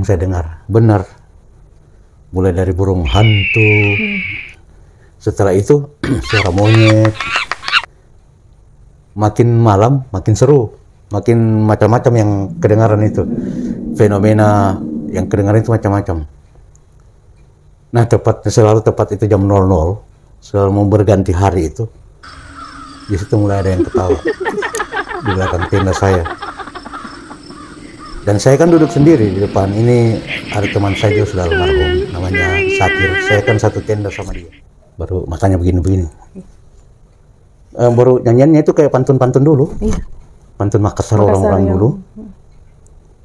yang saya dengar. Benar. Mulai dari burung hantu. Setelah itu suara monyet. Makin malam makin seru. Makin macam-macam yang kedengaran itu. Fenomena yang kedengaran itu macam-macam. Nah, selalu tepat itu jam 00. Selalu mau berganti hari itu. Di situ mulai ada yang ketawa. Di belakang tenda saya. Dan saya kan duduk sendiri di depan. Ini ada teman saya juga sudah almarhum, namanya Sakir. Saya kan satu tenda sama dia. Baru matanya begini-begini. Baru nyanyiannya itu kayak pantun-pantun dulu. Iya. Pantun Makassar orang-orang dulu.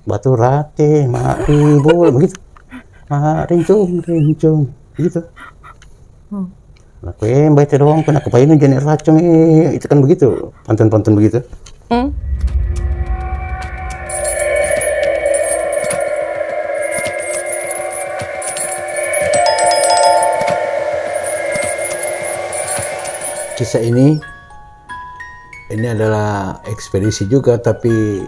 Batu rate, mak ribul, begitu. Mak rincung, begitu. Aku baca doang, aku pakai ini jenis racun, itu kan begitu, pantun-pantun begitu. Kisah ini adalah ekspedisi juga, tapi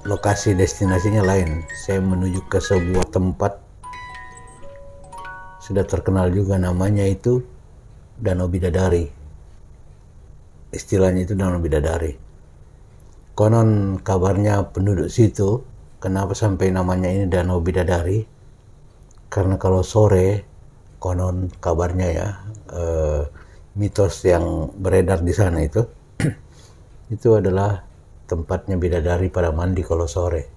lokasi destinasinya lain. Saya menuju ke sebuah tempat sudah terkenal juga, namanya itu Danau Bidadari. Istilahnya itu Danau Bidadari. Konon kabarnya penduduk situ, kenapa sampai namanya ini Danau Bidadari? Karena kalau sore, konon kabarnya ya, mitos yang beredar di sana itu, itu adalah tempatnya bidadari pada mandi kalau sore.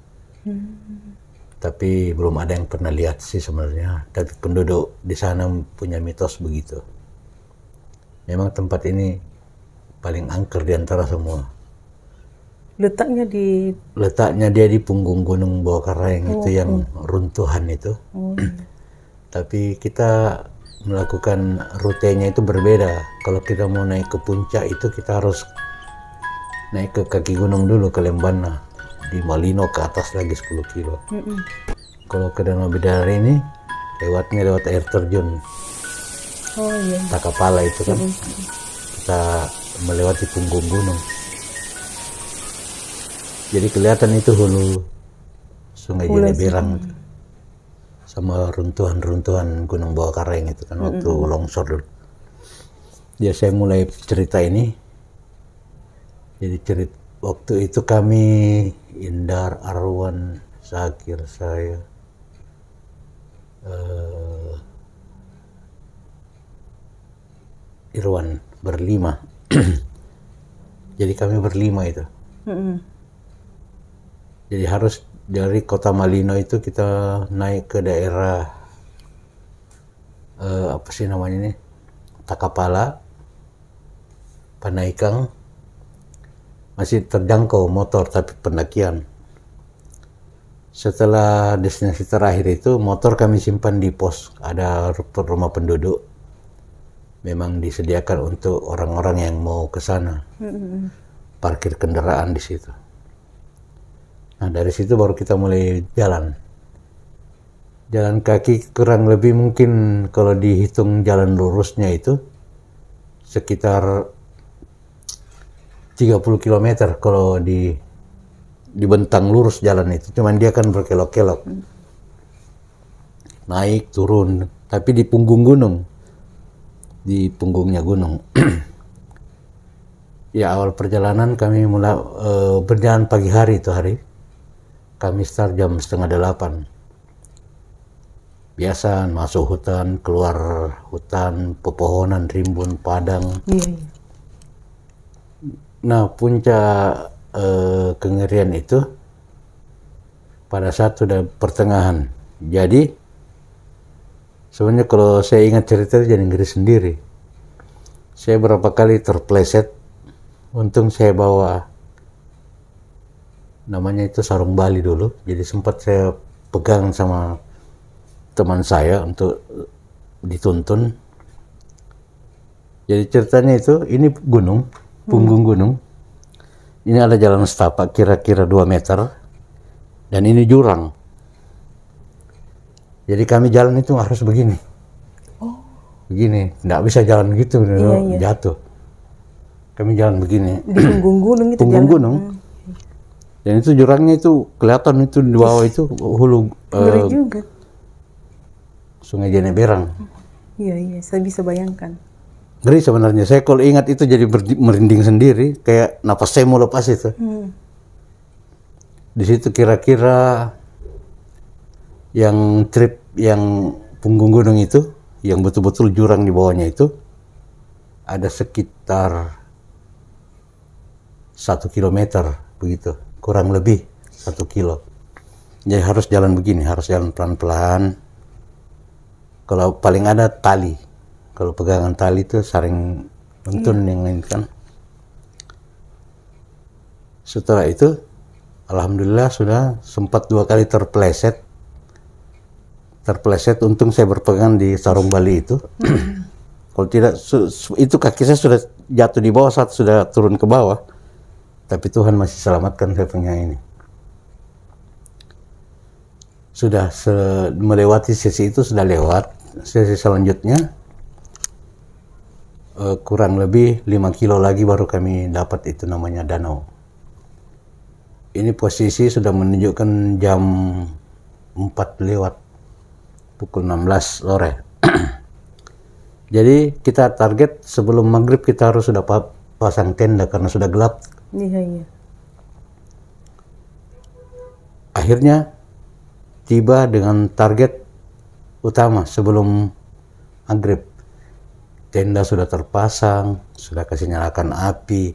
Tapi belum ada yang pernah lihat sih sebenarnya. Tapi penduduk di sana punya mitos begitu. Memang tempat ini paling angker di antara semua. Letaknya dia di punggung Gunung Bawakaraeng itu yang runtuhan itu. Tapi kita melakukan rutenya itu berbeda. Kalau kita mau naik ke puncak itu kita harus naik ke kaki gunung dulu ke Lembana, di Malino ke atas lagi 10 kilo. Kalau ke Danau Bidadari ini lewat air terjun. Takapala itu kan. Kita melewati punggung gunung. Jadi kelihatan itu hulu Sungai Jeneberang sama runtuhan-runtuhan Gunung Bawakaraeng itu kan waktu longsor dulu. Ya saya mulai cerita ini. Jadi waktu itu kami, Indar, Arwan, Sakir, saya, Irwan, berlima. Jadi kami berlima itu. Jadi harus dari kota Malino itu kita naik ke daerah apa sih namanya ini, Takapala, Panaikang. Masih terjangkau motor, tapi pendakian. Setelah destinasi terakhir itu, motor kami simpan di pos. Ada rumah penduduk. Memang disediakan untuk orang-orang yang mau ke sana. Parkir kendaraan di situ. Nah, dari situ baru kita mulai jalan. Jalan kaki kurang lebih mungkin kalau dihitung jalan lurusnya itu sekitar 30 km kalau dibentang lurus jalan itu. Cuman dia kan berkelok-kelok. Naik, turun. Tapi di punggung gunung. Di punggungnya gunung. Ya, awal perjalanan kami mulai berjalan pagi hari itu hari. Kami start jam 7:30. Biasa masuk hutan, keluar hutan, pepohonan, rimbun, padang. Nah, puncak kengerian itu pada saat sudah pertengahan. Jadi sebenarnya kalau saya ingat cerita jadi ngeri sendiri. Saya berapa kali terpleset. Untung saya bawa namanya itu sarung Bali dulu. Jadi sempat saya pegang sama teman saya untuk dituntun. Jadi ceritanya itu ini gunung. Punggung gunung. Ini ada jalan setapak kira-kira 2 meter. Dan ini jurang. Jadi kami jalan itu harus begini. Begini. Nggak bisa jalan gitu. Jatuh. Kami jalan begini. Di punggung gunung itu punggung jalan. gunung. Dan itu jurangnya itu kelihatan itu di bawah itu hulu Ngeri juga. Sungai Jeneberang. Iya, iya, saya bisa bayangkan. Ngeri sebenarnya. Saya kalau ingat itu jadi merinding sendiri, kayak napas saya mau lepas itu. Di situ kira-kira yang trip yang punggung gunung itu, yang betul-betul jurang di bawahnya itu, ada sekitar 1 kilometer begitu, kurang lebih 1 kilo. Jadi harus jalan begini, harus jalan pelan-pelan. Kalau paling ada tali, kalau pegangan tali itu sering nuntun yang lain kan. Setelah itu, alhamdulillah sudah sempat 2 kali terpeleset. Untung saya berpegang di sarung Bali itu. Kalau tidak, itu kaki saya sudah jatuh di bawah saat sudah turun ke bawah. Tapi Tuhan masih selamatkan saya punya ini. Sudah melewati sesi itu, sudah lewat. Sesi selanjutnya, kurang lebih 5 kilo lagi baru kami dapat itu namanya danau. Ini posisi sudah menunjukkan jam 4 lewat, pukul 16 sore. Jadi kita target sebelum maghrib kita harus sudah pasang tenda karena sudah gelap. Iya, iya. Akhirnya tiba dengan target utama sebelum maghrib. Tenda sudah terpasang, sudah kasih nyalakan api.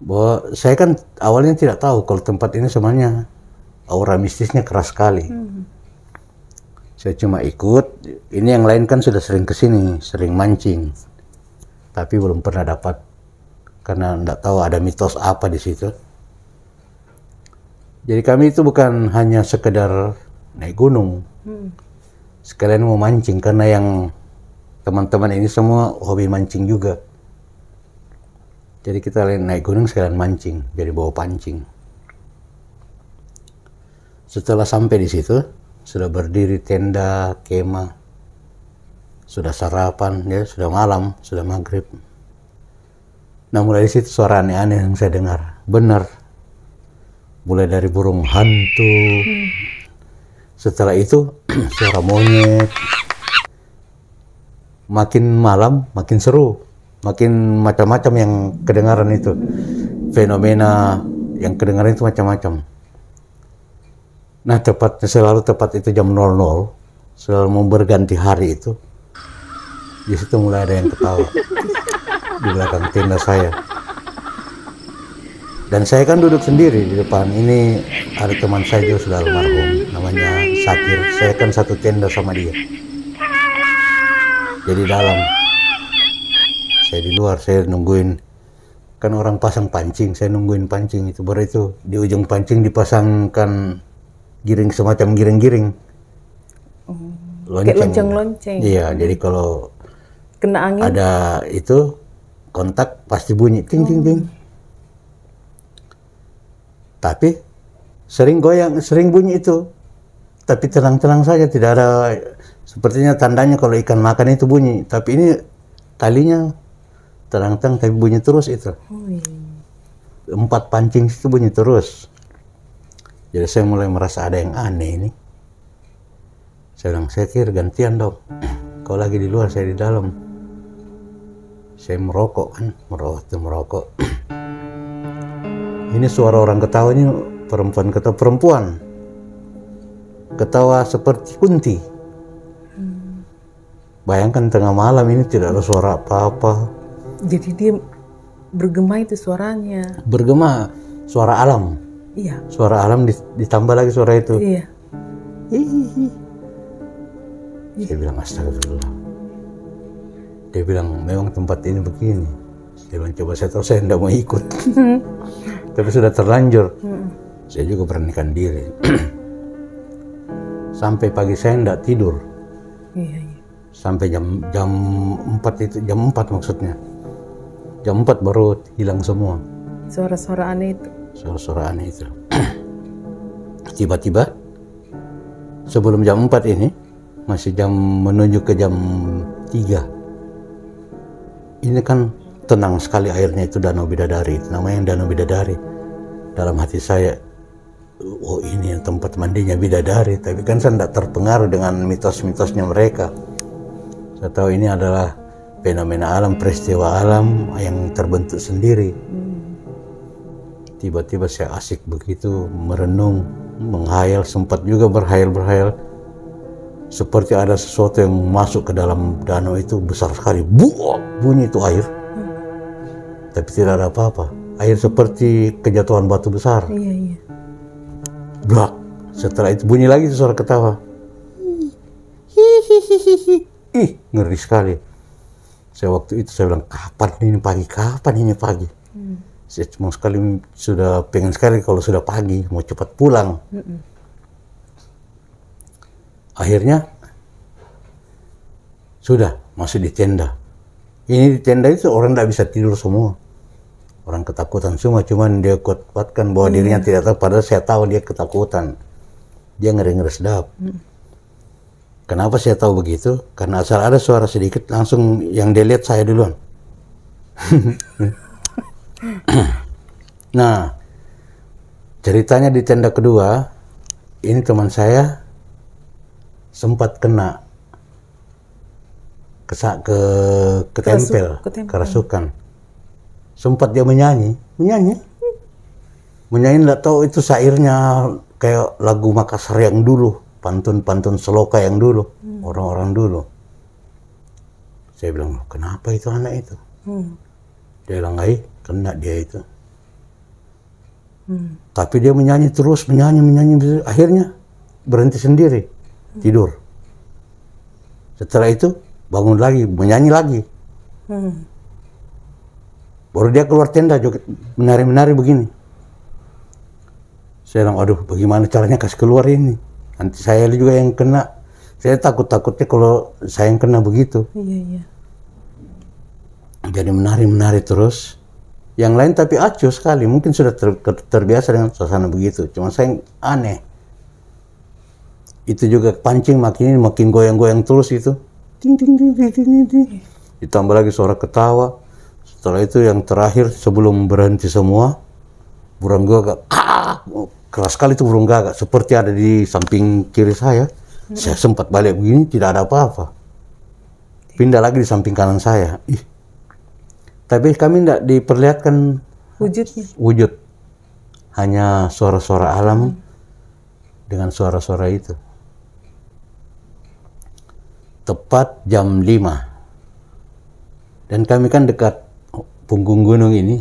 Bahwa saya kan awalnya tidak tahu kalau tempat ini sebenarnya aura mistisnya keras sekali. Saya cuma ikut. Ini yang lain kan sudah sering kesini, sering mancing, tapi belum pernah dapat karena tidak tahu ada mitos apa di situ. Jadi kami itu bukan hanya sekedar naik gunung, sekalian mau mancing karena yang teman-teman ini semua hobi mancing juga. Jadi kita naik gunung sekalian mancing, jadi bawa pancing. Setelah sampai di situ, sudah berdiri tenda, kemah, sudah sarapan, ya sudah malam, sudah maghrib. Nah mulai di situ suara aneh-aneh yang saya dengar, benar. Mulai dari burung hantu, setelah itu suara monyet. Makin malam, makin seru, makin macam-macam yang kedengaran itu. Fenomena yang kedengaran itu macam-macam. Nah selalu tepat itu jam 00, selalu mau berganti hari itu. Di situ mulai ada yang ketawa di belakang tenda saya. Dan saya kan duduk sendiri di depan. Ini ada teman saya juga sudah almarhum, namanya Sakir. Saya kan satu tenda sama dia. Jadi dalam, saya di luar, saya nungguin. Kan orang pasang pancing, saya nungguin pancing itu. Baru itu di ujung pancing dipasangkan giring, semacam giring-giring. Kayak lonceng-lonceng. Iya, jadi kalau kena angin ada itu kontak pasti bunyi ting ting ting. Tapi sering goyang, sering bunyi itu. Tapi tenang-tenang saja, tidak ada sepertinya tandanya kalau ikan makan itu bunyi. Tapi ini talinya tenang-tenang tapi bunyi terus itu. 4 pancing itu bunyi terus. Jadi saya mulai merasa ada yang aneh ini. Saya bilang, saya kira gantian dong. Kau lagi di luar, saya di dalam. Saya merokok kan, merokok. Ini suara orang ketawanya perempuan. Ketawa seperti kunti. Bayangkan tengah malam ini tidak ada suara apa-apa. Jadi dia bergema itu suaranya. Bergema, suara alam. Iya. Suara alam ditambah lagi suara itu. Iya. Hihihi. Saya bilang astagfirullah. Dia bilang memang tempat ini begini. Saya bilang coba saya tahu, saya tidak mau ikut. Tapi sudah terlanjur. Saya juga beranikan diri. Sampai pagi saya tidak tidur. Iya, iya. Sampai jam 4 itu, jam 4 maksudnya. Jam 4 baru hilang semua. Suara-suara aneh itu. Suara-suara aneh itu. Tiba-tiba sebelum jam 4 ini, masih menuju ke jam 3. Ini kan tenang sekali airnya, itu Danau Bidadari, namanya Danau Bidadari. Dalam hati saya, oh ini tempat mandinya bidadari. Tapi kan saya tidak terpengaruh dengan mitos-mitosnya mereka. Saya tahu ini adalah fenomena alam, peristiwa alam yang terbentuk sendiri. Tiba-tiba saya asik begitu merenung, menghayal, sempat juga berhayal-berhayal. Seperti ada sesuatu yang masuk ke dalam danau itu besar sekali. Buak, bunyi itu air. Tapi tidak ada apa-apa. Air seperti kejatuhan batu besar. Iya. Blak. Setelah itu bunyi lagi suara ketawa. Hihihihi. Ih, ngeri sekali. Waktu itu saya bilang, kapan ini pagi? Saya cuma sudah pengen sekali kalau sudah pagi, mau cepat pulang. Akhirnya sudah masuk di tenda. Ini di tenda itu orang tidak bisa tidur semua. Orang ketakutan semua, cuman dia kuatkan bahwa dirinya tidak tahu, padahal saya tahu dia ketakutan. Dia ngeri-ngeri sedap. Kenapa saya tahu begitu? Karena asal ada suara sedikit, langsung yang dia lihat saya duluan. Nah, ceritanya di tenda kedua, ini teman saya sempat kena ketempel, kerasukan. Sempat dia menyanyi nggak tahu itu syairnya kayak lagu Makassar yang dulu, pantun seloka yang dulu, orang-orang dulu. Saya bilang, kenapa itu anak itu? Dia bilang, kena dia itu. Tapi dia menyanyi terus, menyanyi, akhirnya berhenti sendiri, tidur. Setelah itu bangun lagi, menyanyi lagi. Baru dia keluar tenda joget, menari begini. Saya bilang, aduh bagaimana caranya kasih keluar ini? Nanti saya juga yang kena. Saya takutnya kalau saya yang kena begitu. Iya. Jadi menari terus. Yang lain tapi acuh sekali, mungkin sudah terbiasa dengan suasana begitu. Cuma saya aneh. Itu juga pancing makin goyang-goyang terus itu. Ting. Ditambah lagi suara ketawa. Setelah itu yang terakhir sebelum berhenti semua, burung gagak keras sekali itu burung gagak, seperti ada di samping kiri saya. Saya sempat balik begini, tidak ada apa-apa. Pindah lagi di samping kanan saya. Tapi kami tidak diperlihatkan wujud. Hanya suara-suara alam dengan suara-suara itu. Tepat jam 5. Dan kami kan dekat punggung gunung ini.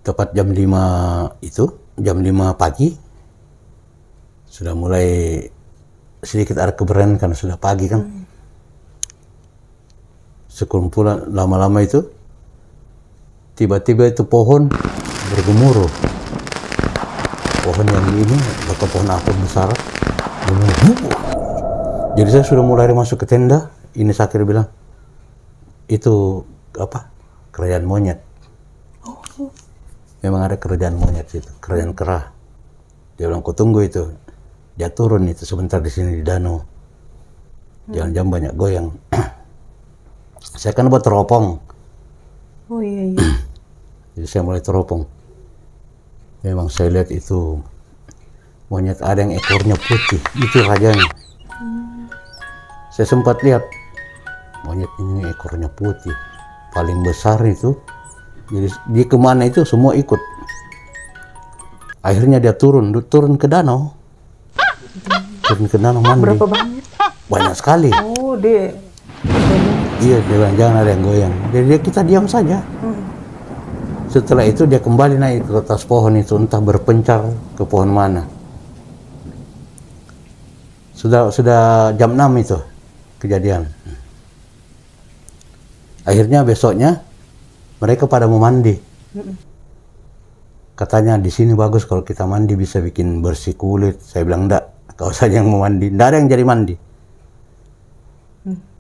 Tepat jam 5 itu, jam 5 pagi, sudah mulai sedikit ada keberanian karena sudah pagi kan. Sekumpulan lama-lama itu, tiba-tiba itu pohon bergemuruh. Pohon yang ini, atau pohon apel besar, gemuruh. Jadi saya sudah mulai masuk ke tenda, ini Sakir bilang, itu kerajaan monyet. Memang ada kerajaan monyet itu, kerajaan kera. Dia bilang, kau tunggu itu. Dia turun itu sebentar di sini di danau. Jangan-jangan banyak goyang. Saya kan buat teropong. Oh iya. Jadi saya mulai teropong. Memang saya lihat itu monyet ada yang ekornya putih. Itu rajanya. Saya sempat lihat monyet ini ekornya putih. Paling besar itu. Jadi dia kemana itu semua ikut. Akhirnya dia turun ke danau. Turun ke danau mandi. Berapa banyak? Banyak sekali. Oh, dia. Iya, dia bilang jangan ada yang goyang. Jadi kita diam saja. Setelah itu dia kembali naik ke atas pohon itu, entah berpencar ke pohon mana. Sudah jam 6 itu kejadian. Akhirnya besoknya mereka pada mau mandi. Katanya di sini bagus kalau kita mandi bisa bikin bersih kulit. Saya bilang enggak, kau saja yang mau mandi. Enggak ada yang jadi mandi.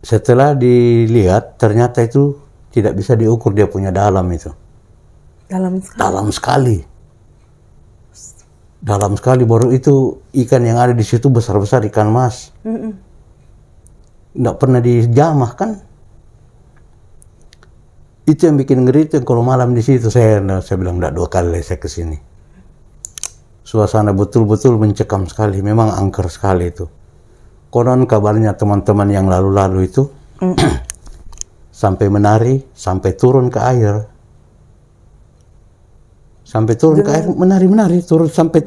Setelah dilihat ternyata itu tidak bisa diukur dia punya dalam itu. Dalam sekali. Dalam sekali, baru itu ikan yang ada di situ besar-besar, ikan mas. Enggak pernah dijamah kan. Itu yang bikin ngeri, itu yang kalau malam di situ saya bilang enggak, 2 kali saya ke sini. Suasana betul-betul mencekam sekali, memang angker sekali itu. Konon kabarnya teman-teman yang lalu-lalu itu sampai menari, sampai turun ke air. Sampai turun ke air, menari-menari, sampai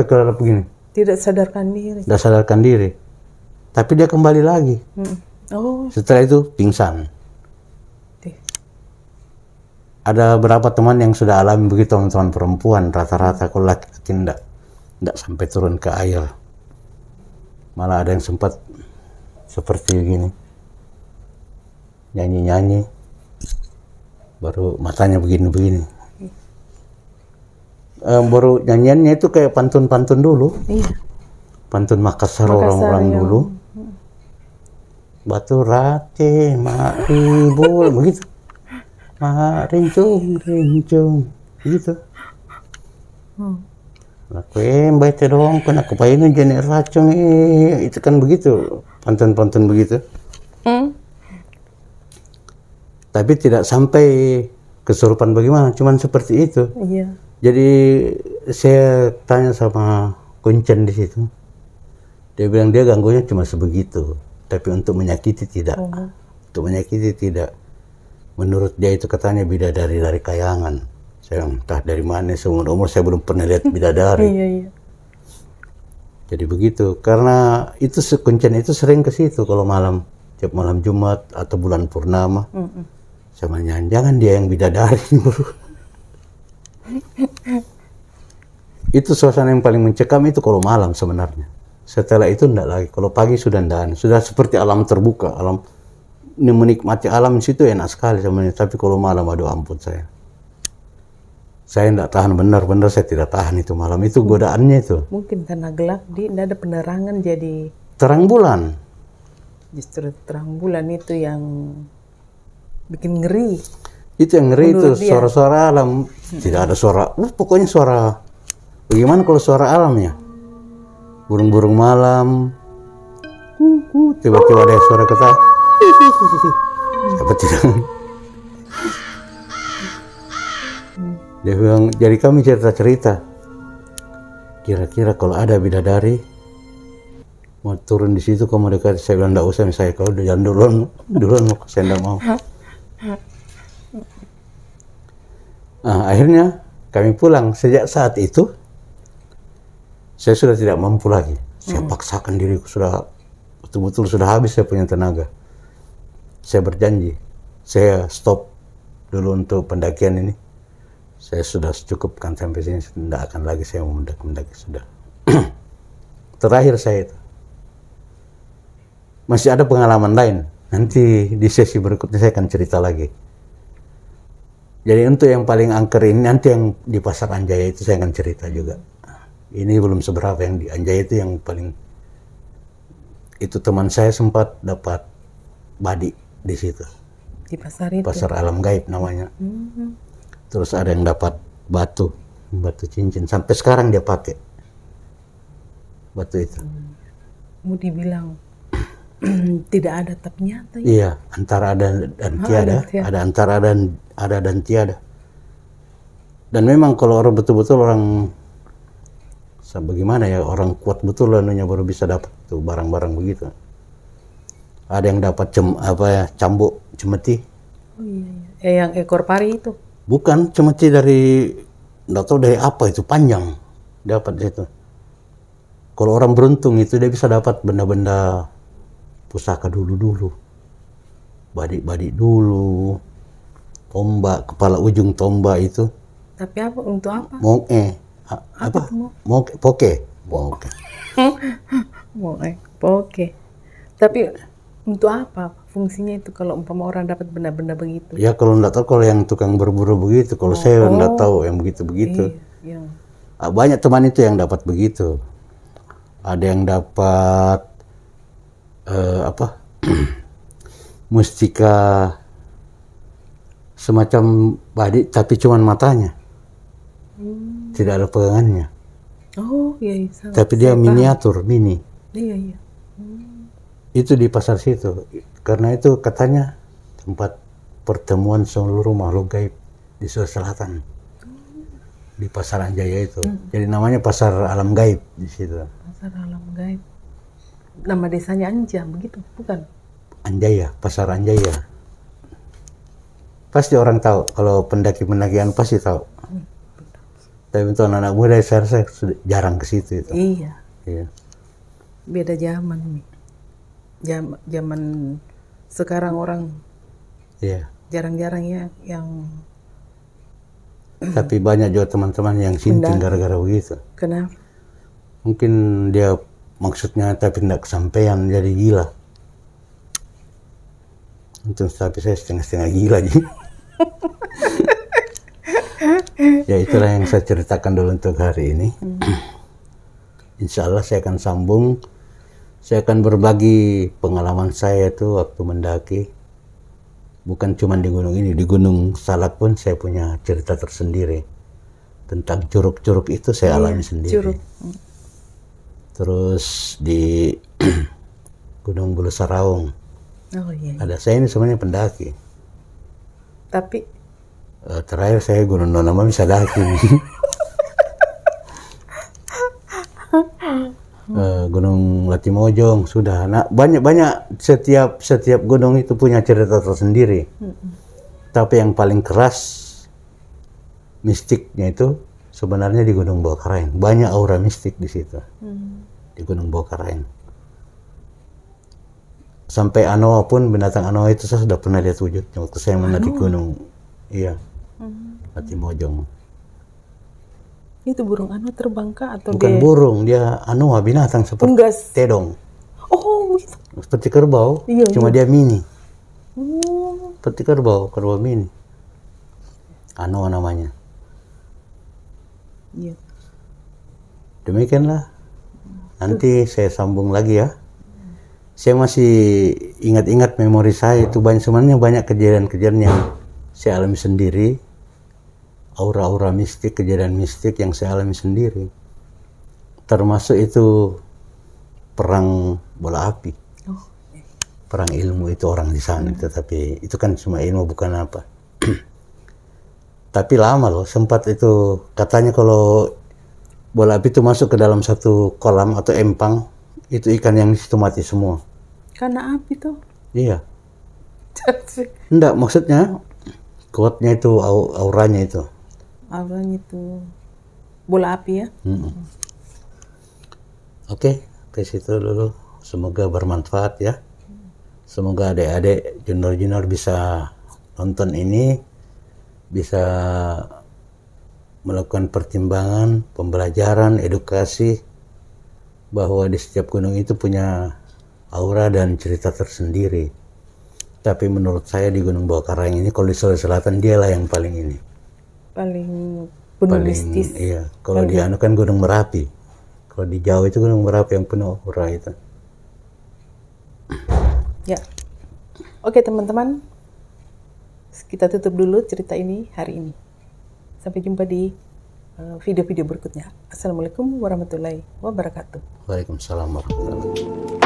ke dalam begini. Tidak sadarkan diri. Tidak sadarkan diri. Tapi dia kembali lagi. Oh, Setelah itu pingsan. deh. Ada berapa teman yang sudah alami begitu, teman-teman perempuan rata-rata. Kalau laki-laki tidak sampai turun ke air. Malah ada yang sempat seperti gini, nyanyi-nyanyi, baru matanya begini-begini. Baru nyanyiannya itu kayak pantun-pantun dulu. Iya. Pantun Makassar orang-orang yang dulu. Batu rate, mak ribul, begitu. Mak rincung, rincung, begitu. Aku baik dong, kena kepainu jenis racun, itu kan begitu, pantun-pantun begitu. Tapi tidak sampai kesurupan bagaimana, cuman seperti itu. Iya. Jadi saya tanya sama Kuncen di situ, dia bilang dia ganggunya cuma sebegitu, tapi untuk menyakiti tidak. Untuk menyakiti tidak. Menurut dia itu katanya bidadari dari kayangan. Saya bilang, entah dari mana, seumur umur saya belum pernah lihat bidadari. Iya. Jadi begitu, karena itu Kuncen itu sering ke situ kalau malam, tiap malam Jumat atau bulan purnama. Sama jangan dia yang bidadari. Itu suasana yang paling mencekam itu kalau malam sebenarnya. Setelah itu enggak lagi. Kalau pagi sudah enggak, sudah seperti alam terbuka. Alam ini, menikmati alam di situ enak sekali sebenarnya. Tapi kalau malam, aduh ampun saya enggak tahan, benar-benar saya tidak tahan itu malam. Itu godaannya itu. Mungkin karena gelap, tidak ada penerangan, jadi Terang bulan. justru terang bulan itu yang bikin ngeri. Itu yang ngeri itu, Menurut dia. suara-suara alam. Tidak ada suara, pokoknya suara. Bagaimana kalau suara alamnya? Burung-burung malam. Tiba-tiba ada suara kata. Siapa tidak? Dia bilang, jadi kami cerita-cerita. Kira-kira kalau ada bidadari mau turun di situ, kamu dekat. Saya bilang, enggak usah, misalnya kau jangan duluan, saya enggak mau. Nah, akhirnya kami pulang. Sejak saat itu saya sudah tidak mampu lagi. Saya paksakan diriku, sudah betul-betul sudah habis saya punya tenaga. Saya berjanji, saya stop dulu untuk pendakian ini. Saya sudah cukupkan sampai sini, tidak akan lagi saya mau mendaki, sudah. Terakhir saya itu. Masih ada pengalaman lain. Nanti di sesi berikutnya saya akan cerita lagi. Jadi untuk yang paling angker ini, nanti yang di Pasar Anjaya itu saya akan cerita juga. Ini belum seberapa, yang di Anjaya itu yang paling. Itu teman saya sempat dapat badi di situ. Di pasar itu. Pasar Alam Gaib namanya. Terus ada yang dapat batu cincin. Sampai sekarang dia pakai batu itu. Mau dibilang tidak ada tapi nyata. Iya, antara ada dan tiada. Ada antara ada dan tiada. Dan memang kalau orang betul-betul orang bagaimana ya, orang kuat betul anunya baru bisa dapat tuh barang-barang begitu. Ada yang dapat cambuk cemeti. Oh iya. Yang ekor pari itu. Bukan, cemeti dari enggak tahu dari apa itu, panjang. Dapat itu. Kalau orang beruntung itu dia bisa dapat benda-benda pusaka dulu-dulu. Badik-badik dulu. Tombak, kepala ujung tombak itu. Tapi apa? Untuk apa? Poke. Oke. Tapi untuk apa fungsinya itu kalau umpama orang dapat benda-benda begitu? Ya kalau enggak tahu, kalau yang tukang berburu begitu. Kalau saya enggak tahu yang begitu-begitu. Iya. Banyak teman itu yang dapat begitu. Ada yang dapat mustika semacam badik tapi cuman matanya. Tidak ada pegangannya. Oh iya. Tapi dia miniatur, mini. Iya. Itu di pasar situ. Karena itu katanya tempat pertemuan seluruh makhluk gaib di Sulawesi Selatan. Di Pasar Anjaya itu. Jadi namanya Pasar Alam Gaib di situ. Pasar Alam Gaib. Nama desanya Anja, begitu? Bukan? Anjaya, Pasar Anjaya. Pasti orang tahu, kalau pendaki-pendakian pasti tahu. Tapi untuk anak muda saya rasa sudah jarang ke situ itu. Iya. Iya. Beda zaman nih. Zaman sekarang orang Iya. jarang-jarang ya yang Tapi banyak juga teman-teman yang sinting gara-gara begitu. kenapa? Mungkin dia maksudnya tapi tidak kesampaian, jadi gila. Tapi saya setengah-setengah gila jadi. Ya itulah yang saya ceritakan dulu untuk hari ini. Insya Allah saya akan sambung. Saya akan berbagi pengalaman saya itu waktu mendaki. Bukan cuma di gunung ini, di Gunung Salak pun saya punya cerita tersendiri. Tentang curug-curug itu saya alami sendiri. Curug. Terus di Gunung Bulu Saraung. Oh iya. Ada saya ini sebenarnya pendaki. Tapi Terakhir saya Gunung Nonama bisa daki. Gunung Latimojong sudah. Nah, banyak setiap gunung itu punya cerita tersendiri. Tapi yang paling keras mistiknya itu sebenarnya di Gunung Bawakaraeng. Banyak aura mistik di situ. Di Gunung Bawakaraeng. Sampai Anoa pun, binatang Anoa itu saya sudah pernah lihat wujudnya waktu saya mendaki gunung. Iya. Latimojong. itu burung anu terbang kah atau Bukan burung, dia Anoa, binatang seperti unggas? tedong. Oh begitu. Seperti kerbau, Iya, cuma dia mini. Oh. Seperti kerbau mini. Anoa namanya. Iya. Demikianlah. Nanti saya sambung lagi ya. Saya masih ingat-ingat memori saya itu sebenarnya banyak kejadian-kejadian yang saya alami sendiri. Aura-aura mistik, kejadian mistik yang saya alami sendiri. Termasuk itu perang bola api. Oh. Perang ilmu itu orang di sana, tetapi itu kan cuma ilmu bukan apa. Tapi lama loh, sempat itu katanya kalau bola api itu masuk ke dalam satu kolam atau empang, itu ikan yang di situ mati semua. Karena api tuh. Iya. Enggak, maksudnya kuatnya itu auranya itu. Auranya itu bola api ya. Oke, ke situ dulu. Semoga bermanfaat ya. Semoga adik-adik junior-junior bisa nonton ini, bisa melakukan pertimbangan, pembelajaran, edukasi bahwa di setiap gunung itu punya aura dan cerita tersendiri. Tapi menurut saya di Gunung Bawakaraeng ini, kalau di Sulawesi Selatan dialah yang paling ini. Paling penuh mistis. Iya. Kalau di anu kan Gunung Merapi. Kalau di Jawa itu Gunung Merapi yang penuh aura itu. Ya. Oke teman-teman, kita tutup dulu cerita ini hari ini. Sampai jumpa di video-video berikutnya. Assalamualaikum warahmatullahi wabarakatuh. Waalaikumsalam warahmatullahi wabarakatuh.